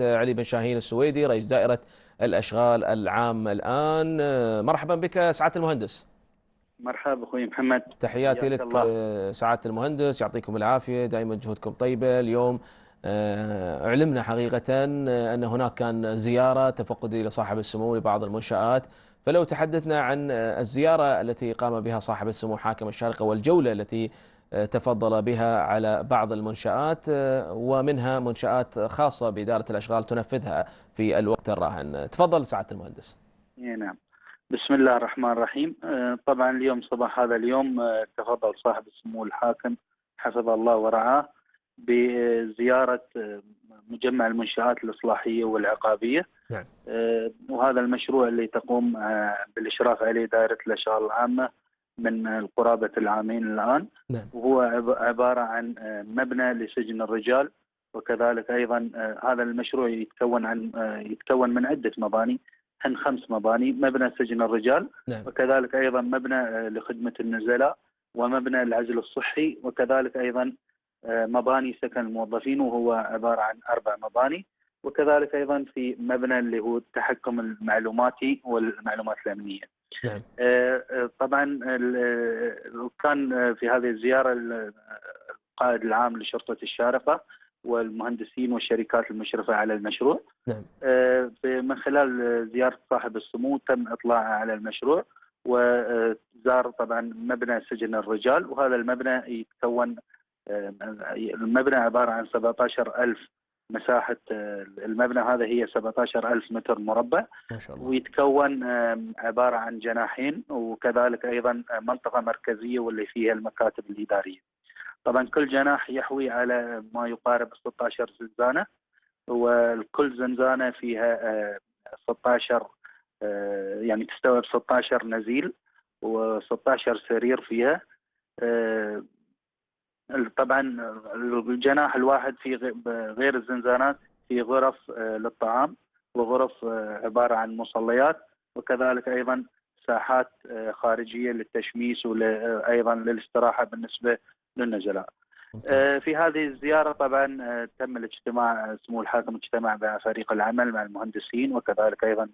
علي بن شاهين السويدي رئيس دائرة الأشغال العامة الآن. مرحبا بك سعادة المهندس. مرحبا اخوي محمد، تحياتي حياك لك الله. سعادة المهندس، يعطيكم العافية، دائما جهودكم طيبة. اليوم علمنا حقيقة أن هناك كان زيارة تفقدي لصاحب السمو لبعض المنشآت، فلو تحدثنا عن الزيارة التي قام بها صاحب السمو حاكم الشارقة والجولة التي تفضل بها على بعض المنشآت، ومنها منشآت خاصة بإدارة الأشغال تنفذها في الوقت الراهن. تفضل سعادة المهندس. نعم، بسم الله الرحمن الرحيم. طبعا اليوم صباح هذا اليوم تفضل صاحب السمو الحاكم حفظه الله ورعاه بزيارة مجمع المنشآت الإصلاحية والعقابية. نعم. وهذا المشروع اللي تقوم بالإشراف عليه دائرة الأشغال العامة من قرابة العامين الآن. نعم. وهو عبارة عن مبنى لسجن الرجال، وكذلك أيضا هذا المشروع يتكون من عدة مباني، هن 5 مباني: مبنى سجن الرجال، نعم. وكذلك أيضا مبنى لخدمة النزلاء، ومبنى العزل الصحي، وكذلك أيضا مباني سكن الموظفين، وهو عبارة عن 4 مباني. وكذلك أيضا في مبنى اللي هو التحكم المعلوماتي والمعلومات الأمنية. نعم. طبعا كان في هذه الزيارة القائد العام لشرطة الشارقة والمهندسين والشركات المشرفة على المشروع. نعم. من خلال زيارة صاحب السمو تم إطلاعه على المشروع، وزار طبعا مبنى سجن الرجال. وهذا المبنى يتكون، المبنى عبارة عن 17,000 مساحة. المبنى هذا هي 17,000 متر مربع، ما شاء الله. ويتكون عبارة عن جناحين، وكذلك أيضا منطقة مركزية واللي فيها المكاتب الإدارية. طبعا كل جناح يحوي على ما يقارب 16 زنزانة، وكل زنزانة فيها 16، يعني تستوعب 16 نزيل و16 سرير فيها. طبعا الجناح الواحد في غير الزنزانات في غرف للطعام، وغرف عبارة عن مصليات، وكذلك أيضا ساحات خارجية للتشميس وأيضا للاستراحة بالنسبة للنزلاء. في هذه الزيارة طبعا تم الاجتماع، سمو الحاكم اجتمع مع فريق العمل مع المهندسين، وكذلك أيضا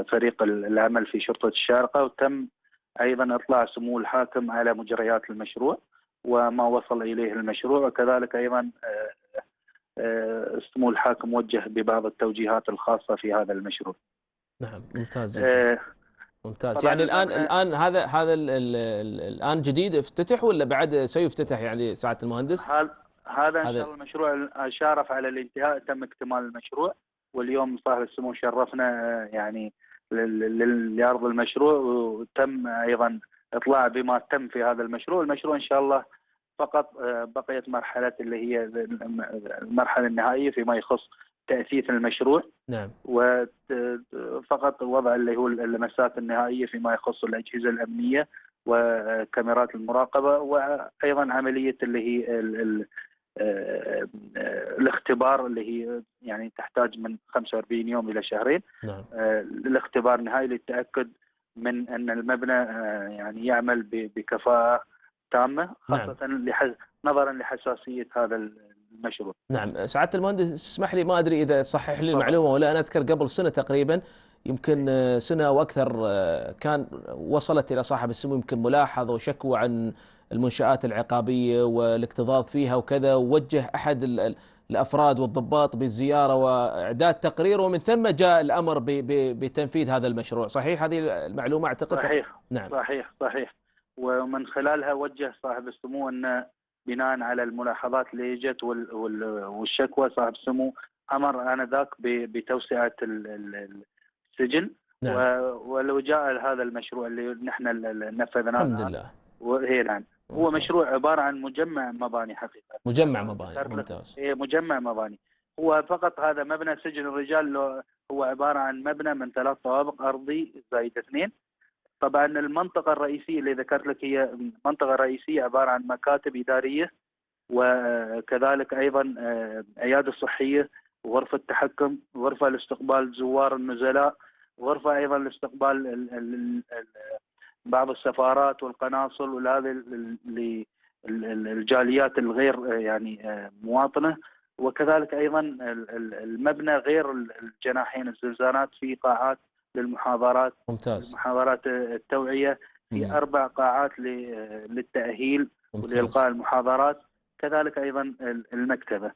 فريق العمل في شرطة الشارقة، وتم أيضا إطلاع سمو الحاكم على مجريات المشروع وما وصل إليه المشروع. وكذلك أيضا سمو الحاكم وجه ببعض التوجيهات الخاصة في هذا المشروع. نعم، ممتاز جدا. ممتاز. يعني الآن هذا الآن جديد افتتح ولا بعد سيفتتح يعني سعادة المهندس؟ هذا إن شاء الله المشروع شارف على الانتهاء، تم اكتمال المشروع، واليوم صاحب السمو شرفنا يعني لعرض المشروع، وتم أيضا إطلاع بما تم في هذا المشروع. المشروع إن شاء الله فقط بقيت مرحلة اللي هي المرحلة النهائية فيما يخص تأسيس المشروع. نعم. وفقط وضع اللي هو اللمسات النهائية فيما يخص الأجهزة الأمنية وكاميرات المراقبة، وأيضا عملية اللي هي الاختبار اللي هي يعني تحتاج من 45 يوم إلى شهرين. نعم. الاختبار النهائي للتأكد من أن المبنى يعني يعمل بكفاءة تامة، خاصة نعم. نظرا لحساسية هذا المشروع. نعم سعادة المهندس، اسمح لي، ما أدري إذا تصحح لي المعلومة ولا. أنا أذكر قبل سنة تقريبا، يمكن سنة أو أكثر، كان وصلت إلى صاحب السمو يمكن ملاحظة وشكوى عن المنشآت العقابية والاكتظاظ فيها وكذا، ووجه أحد الأفراد والضباط بالزيارة وإعداد تقرير، ومن ثم جاء الأمر بتنفيذ هذا المشروع. صحيح هذه المعلومة أعتقد؟ صحيح. نعم. صحيح. ومن خلالها وجه صاحب السمو أن بناء على الملاحظات اللي اجت والشكوى، صاحب السمو امر انذاك بتوسعه السجن. نعم. ولو جاء هذا المشروع اللي نحن نفذناه الحمد لله. وهي نعم، هو مشروع عباره عن مجمع مباني حقيقه. مجمع مباني، ممتاز. مجمع مباني. هو فقط هذا مبنى سجن الرجال هو عباره عن مبنى من 3 طوابق ارضي زائد 2. طبعا المنطقة الرئيسية اللي ذكرت لك هي منطقة رئيسية عبارة عن مكاتب إدارية، وكذلك أيضا عيادة صحية، غرفة تحكم، غرفة لاستقبال زوار النزلاء، غرفة أيضا لاستقبال بعض السفارات والقناصل وهذه الجاليات الغير يعني مواطنة، وكذلك أيضا المبنى غير الجناحين الزنزانات في قاعات للمحاضرات، ممتاز. المحاضرات التوعية، في 4 قاعات للتأهيل ممتاز. ولإلقاء المحاضرات، كذلك أيضا المكتبة.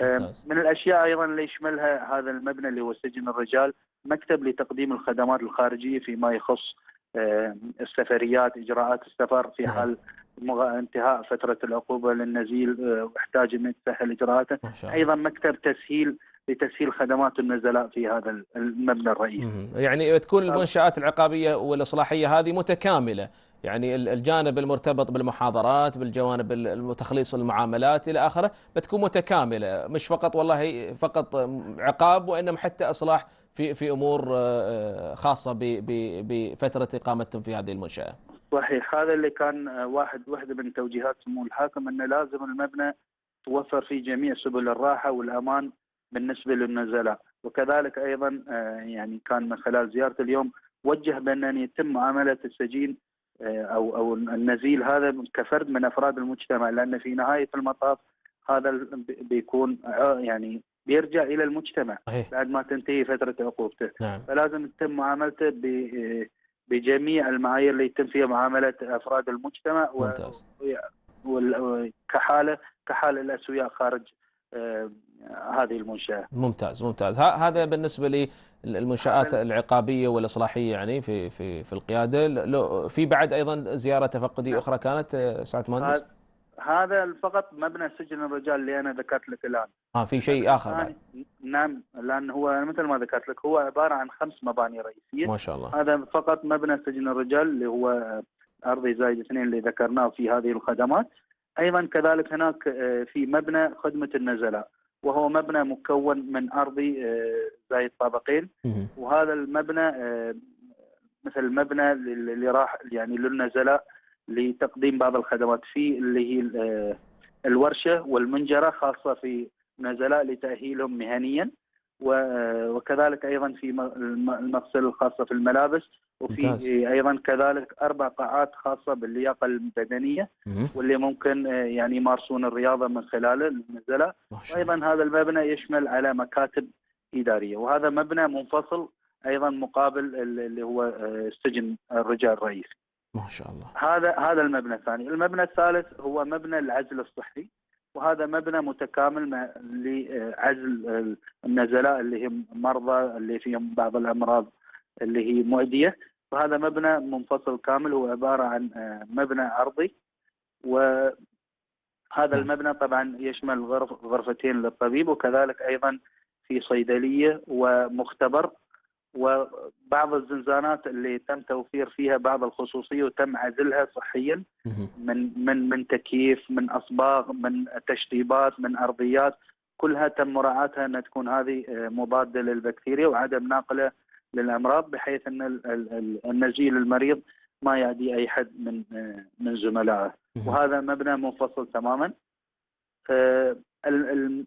ممتاز. من الأشياء أيضا اللي يشملها هذا المبنى اللي هو سجن الرجال، مكتب لتقديم الخدمات الخارجية فيما يخص السفريات، إجراءات السفر في حال انتهاء فترة العقوبة للنزيل واحتاج أن تسهل إجراءاته. أيضا مكتب تسهيل لتسهيل خدمات النزلاء في هذا المبنى الرئيسي. يعني تكون المنشآت العقابية والإصلاحية هذه متكاملة، يعني الجانب المرتبط بالمحاضرات، بالجوانب التخليص المعاملات إلى آخره، بتكون متكاملة، مش فقط والله فقط عقاب، وإنما حتى إصلاح في أمور خاصة بفترة إقامتهم في هذه المنشأة. صحيح، هذا اللي كان واحدة من توجيهات سمو الحاكم، أن لازم المبنى توفر فيه جميع سبل الراحة والأمان بالنسبة للنزلاء. وكذلك أيضا يعني كان من خلال زيارة اليوم وجه بأن يتم معاملة السجين أو النزيل هذا كفرد من أفراد المجتمع، لأن في نهاية المطاف هذا بيكون يعني بيرجع إلى المجتمع بعد ما تنتهي فترة عقوبته. فلازم تتم معاملته بجميع المعايير اللي يتم فيها معاملة أفراد المجتمع، كحال الأسوياء خارج هذه المنشأة. ممتاز. ممتاز. هذا بالنسبة للمنشآت العقابية والإصلاحية يعني في القيادة. في بعد أيضا زيارة تفقدية أخرى كانت سعادة المهندس؟ هذا فقط مبنى سجن الرجال اللي أنا ذكرت لك الآن. في شيء آخر بعد؟ نعم، لأن هو مثل ما ذكرت لك هو عبارة عن 5 مباني رئيسية. ما شاء الله. هذا فقط مبنى سجن الرجال اللي هو أرضي زايد 2 اللي ذكرناه في هذه الخدمات. أيضا كذلك هناك في مبنى خدمة النزلاء، وهو مبنى مكون من أرضي زايد طابقين. وهذا المبنى مثل المبنى اللي راح يعني للنزلاء لتقديم بعض الخدمات فيه، اللي هي الورشة والمنجرة خاصة في نزلاء لتأهيلهم مهنيا، وكذلك أيضا في المغسلة الخاصة في الملابس، وفي أيضا كذلك 4 قاعات خاصة باللياقة البدنية واللي ممكن يعني يمارسون الرياضة من خلال النزلاء. وأيضا هذا المبنى يشمل على مكاتب إدارية، وهذا مبنى منفصل أيضا مقابل اللي هو سجن الرجال الرئيسي. ما شاء الله. هذا المبنى الثاني. المبنى الثالث هو مبنى العزل الصحي، وهذا مبنى متكامل لعزل النزلاء اللي هم مرضى اللي فيهم بعض الأمراض اللي هي معدية. وهذا مبنى منفصل كامل، هو عبارة عن مبنى أرضي. وهذا المبنى طبعا يشمل غرفتين للطبيب، وكذلك أيضا في صيدلية ومختبر، وبعض الزنزانات اللي تم توفير فيها بعض الخصوصية وتم عزلها صحيا من تكييف، من أصباغ، من تشطيبات، من أرضيات، كلها تم مراعاتها أن تكون هذه مضادة للبكتيريا وعدم ناقلة للأمراض، بحيث أن النزيل المريض ما يعدي أي حد من زملائه. وهذا مبنى منفصل تماما.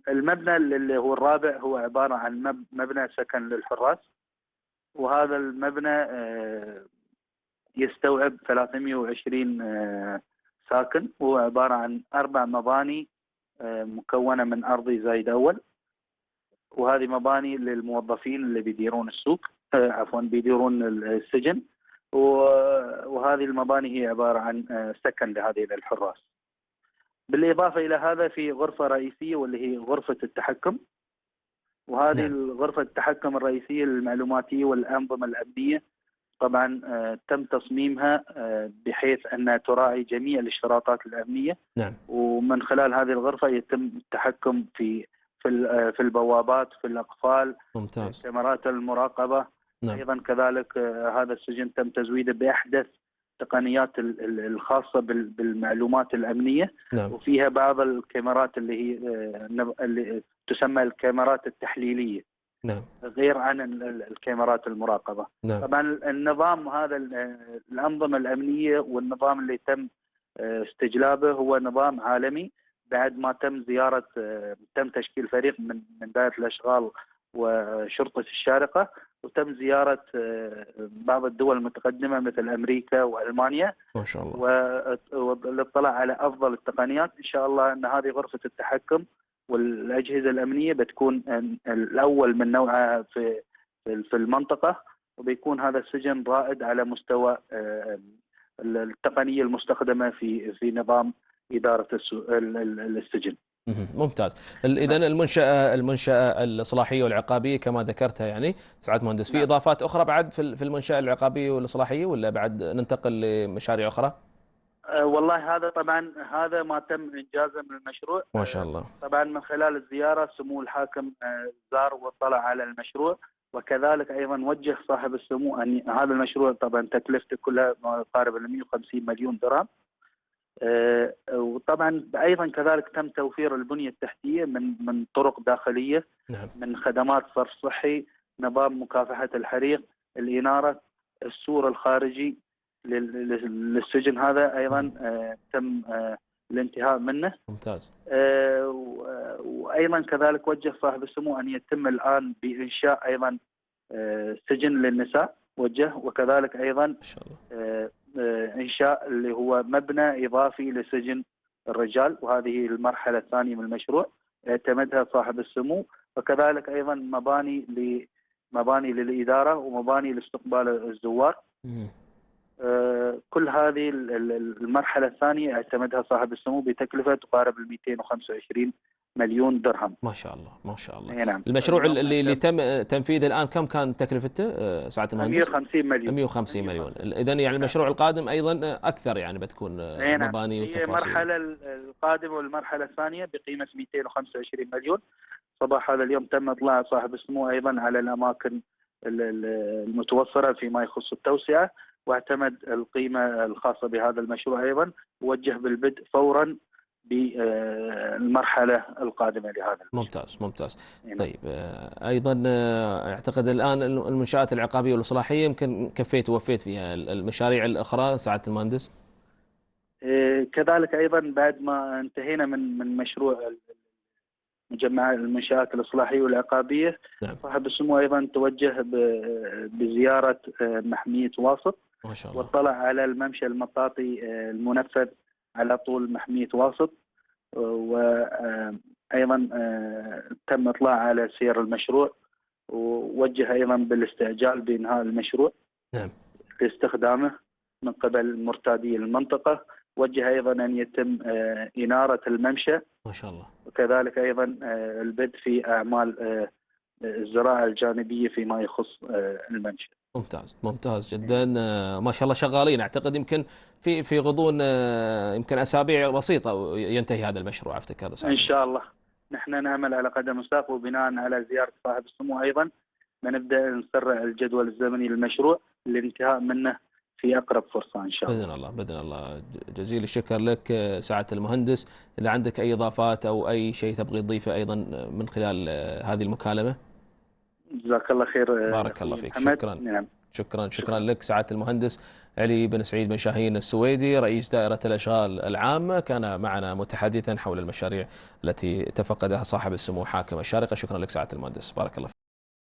المبنى اللي هو الرابع هو عبارة عن مبنى سكن للحراس، وهذا المبنى يستوعب 320 ساكن، وهو عبارة عن 4 مباني مكونة من أرضي زايد أول، وهذه مباني للموظفين اللي بيديرون السوق بيديرون السجن، وهذه المباني هي عبارة عن سكن لهذه الحراس. بالإضافة إلى هذا في غرفة رئيسية واللي هي غرفة التحكم، وهذه غرفة التحكم الرئيسية المعلوماتية والأنظمة الأمنية طبعا تم تصميمها بحيث أنها تراعي جميع الاشتراطات الأمنية. ومن خلال هذه الغرفة يتم التحكم في البوابات، في الأقفال، في كاميرات المراقبة. أيضا كذلك هذا السجن تم تزويده بأحدث التقنيات الخاصة بالمعلومات الأمنية. وفيها بعض الكاميرات اللي تسمى الكاميرات التحليلية، غير عن الكاميرات المراقبة. طبعا النظام هذا الأنظمة الأمنية والنظام اللي تم استجلابه هو نظام عالمي. بعد ما تم تشكيل فريق من دائرة الأشغال وشرطة الشارقة، وتم زيارة بعض الدول المتقدمة مثل أمريكا وألمانيا ما شاء الله، والاطلاع على أفضل التقنيات. إن شاء الله أن هذه غرفة التحكم والأجهزة الأمنية بتكون الأول من نوعها في المنطقة، وبيكون هذا السجن رائد على مستوى التقنية المستخدمة في نظام إدارة السجن. ممتاز. إذا المنشأة الإصلاحية والعقابية كما ذكرتها يعني سعادة المهندس، في نعم. إضافات أخرى بعد في المنشأة العقابية والإصلاحية، ولا بعد ننتقل لمشاريع أخرى؟ والله هذا طبعا هذا ما تم إنجازه من المشروع. ما شاء الله. طبعا من خلال الزيارة سمو الحاكم زار واطلع على المشروع، وكذلك أيضا وجه صاحب السمو أن هذا المشروع طبعا تكلفته كلها ما يقارب 150 مليون درهم. وطبعا ايضا كذلك تم توفير البنيه التحتيه من طرق داخليه، نعم. من خدمات صرف صحي، نظام مكافحه الحريق، الاناره، السور الخارجي للسجن هذا ايضا تم الانتهاء منه. ممتاز. وايضا كذلك وجه صاحب السمو ان يتم الان بانشاء ايضا سجن للنساء وجه، وكذلك ايضا ما شاء الله إنشاء اللي هو مبنى إضافي لسجن الرجال، وهذه المرحلة الثانية من المشروع اعتمدها صاحب السمو، وكذلك أيضا مباني للإدارة ومباني لاستقبال الزوار. كل هذه المرحلة الثانية اعتمدها صاحب السمو بتكلفة تقارب 225 مليون درهم. ما شاء الله ما شاء الله. نعم. المشروع اللي تم تنفيذه الآن كم كان تكلفته سعادة المهندس؟ 150 مليون. 150 مليون. إذا يعني المشروع القادم أيضا أكثر يعني بتكون مباني وتفاصيل. المرحلة القادمة والمرحلة الثانية بقيمة 225 مليون. صباح هذا اليوم تم إطلاع صاحب السمو أيضا على الأماكن المتوفرة فيما يخص التوسعة، واعتمد القيمة الخاصة بهذا المشروع أيضا، ووجه بالبدء فورا بالمرحلة القادمة لهذا المشروع. ممتاز ممتاز. طيب أيضا أعتقد الآن المنشآت العقابية والإصلاحية يمكن كفيت ووفيت فيها، المشاريع الأخرى سعادة المهندس؟ كذلك أيضا بعد ما انتهينا من مشروع مجمع المنشآت الإصلاحية والعقابية، نعم. صاحب السمو أيضا توجه بزيارة محمية واسط، ما شاء الله، واطلع على الممشى المطاطي المنفذ على طول محمية واسط، وأيضا تم إطلاع على سير المشروع، ووجه أيضا بالاستعجال بإنهاء المشروع نعم لاستخدامه من قبل مرتادي المنطقة. وجه أيضا أن يتم إنارة الممشى ما شاء الله، وكذلك أيضا البدء في أعمال الزراعة الجانبية فيما يخص الممشى. ممتاز ممتاز جدا. ما شاء الله شغالين. أعتقد يمكن في غضون يمكن أسابيع بسيطة ينتهي هذا المشروع أفتكر. إن شاء الله نحن نعمل على قدم وساق، وبناء على زيارة صاحب السمو أيضا بنبدأ نسرع الجدول الزمني للمشروع للانتهاء منه في أقرب فرصة إن شاء الله. بإذن الله بإذن الله. جزيل الشكر لك سعادة المهندس. إذا عندك أي إضافات أو أي شيء تبغي تضيفه أيضا من خلال هذه المكالمة. جزاك الله خير. بارك الله فيك. شكرا. نعم. شكرا لك سعادة المهندس علي بن سعيد بن شاهين السويدي، رئيس دائرة الأشغال العامة، كان معنا متحدثا حول المشاريع التي تفقدها صاحب السمو حاكم الشارقة. شكرا لك سعادة المهندس، بارك الله فيك.